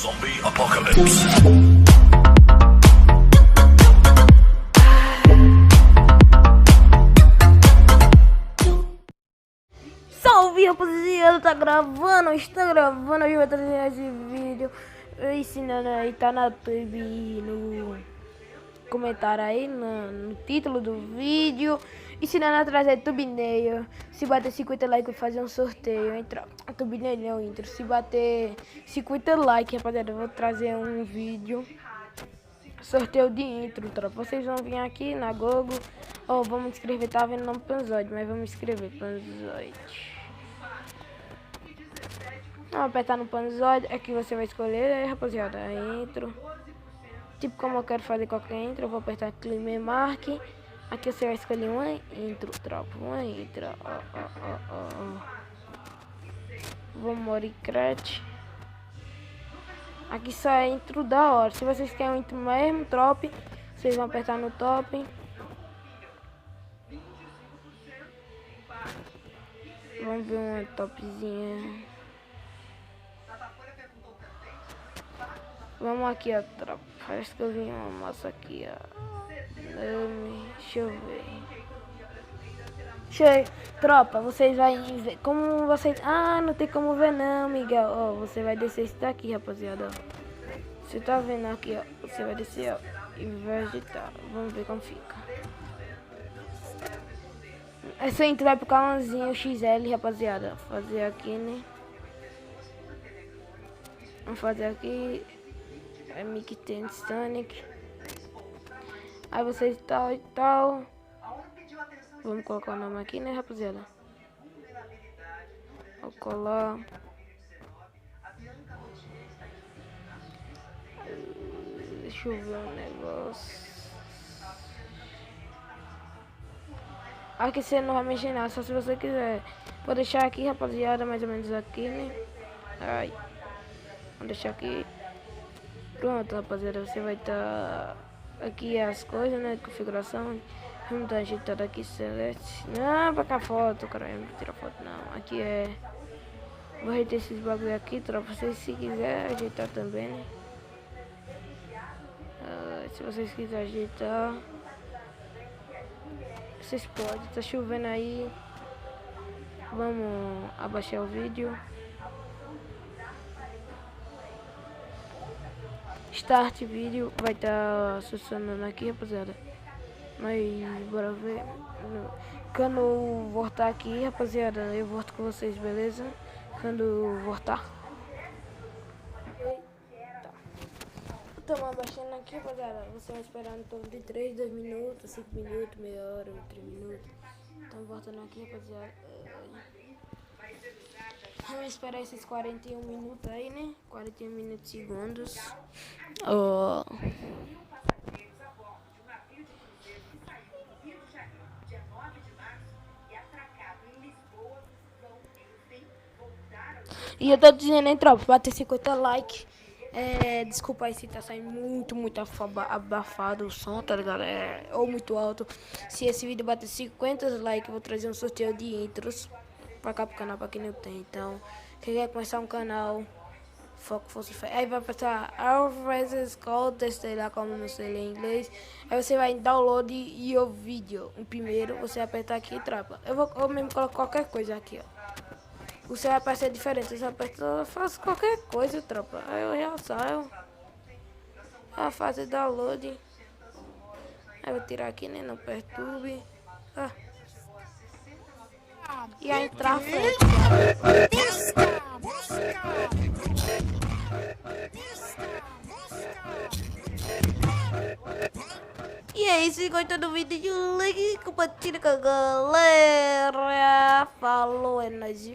Zombie Apocalypse. Salve, rapaziada, está gravando, hoje vai trazer esse vídeo ensinando aí, tá na YouTube, no comentário aí, no título do vídeo, ensinando a trazer thumbnail. Se bater 50 likes eu vou fazer um sorteio, entra, thumbnail não, intro, se bater 50 likes, rapaziada, eu vou trazer um vídeo, sorteio de intro, tropa. Vocês vão vir aqui na Google, ou vamos escrever, tá vendo o nome Panzoide, mas vamos escrever Panzoide. Vamos apertar no Panzoide, aqui você vai escolher, rapaziada, a intro. Tipo como eu quero fazer qualquer intro, eu vou apertar Clime Mark. Aqui você vai escolher uma intro, tropa, uma intro, Vou morir crete. Aqui só é intro da hora. Se vocês querem um intro mesmo, top, vocês vão apertar no top. Vamos ver uma topzinha. Vamos aqui, ó, tropa. Parece que eu vi uma moça aqui, ó. Deixa eu ver. Tropa, vocês vão ver. Como vocês. Ah, não tem como ver não, Miguel. Ó, você vai descer isso daqui, rapaziada. Você tá vendo aqui, ó. Você vai descer, ó. E vai agitar. Vamos ver como fica. Essa intro vai pro canalzinho XL, rapaziada. Fazer aqui, né? Vamos fazer aqui. É Mickey Tennis Sonic. Aí vocês tal e tal. Vamos colocar o nome aqui, né, rapaziada? Vou colar. Deixa eu ver um negócio. Aqui você não vai mexer nada, só se você quiser. Vou deixar aqui, rapaziada, mais ou menos aqui, né? Ai. Vou deixar aqui. Pronto, rapaziada, você vai estar aqui as coisas, né, de configuração. Vamos dar ajeitado aqui, select. Não, pra cá foto, cara, não vou tirar foto não. Aqui é... Vou ajeitar esses bagulho aqui, tropa, vocês se quiser ajeitar também, né. Se vocês quiserem ajeitar, vocês podem, tá chovendo aí. Vamos abaixar o vídeo. Start vídeo vai estar funcionando aqui, rapaziada. Mas bora ver. Quando eu voltar aqui, rapaziada, eu volto com vocês, beleza? Quando eu voltar. Tá. Estamos abaixando aqui, rapaziada. Você vai esperar em torno de 3, 2 minutos, 5 minutos, meia hora, 3 minutos. Estamos voltando aqui, rapaziada. Vamos esperar esses 41 minutos aí, né? 41 minutos segundos. E eu tô dizendo, hein, tropa, bater 50 likes. Desculpa aí se tá saindo muito abafado o som, tá ligado? Ou muito alto. Se esse vídeo bater 50 likes, eu vou trazer um sorteio de intros pra cá pro canal, pra quem não tem. Então, quem quer começar um canal, foco, força, fé. Aí vai passar Alvarez School, testei lá como não sei ler em inglês. Aí você vai em download e o vídeo. O primeiro, você vai apertar aqui e trapa. Eu mesmo coloco qualquer coisa aqui, ó. Você vai aparecer diferente, você aperta, eu faço qualquer coisa, tropa. Aí eu já saio. A fase download. Aí eu vou tirar aqui, né? Não perturbe. E aí entrar frente. E é isso, se gostou do vídeo, like, compartilha com a galera. Falou, é nóis.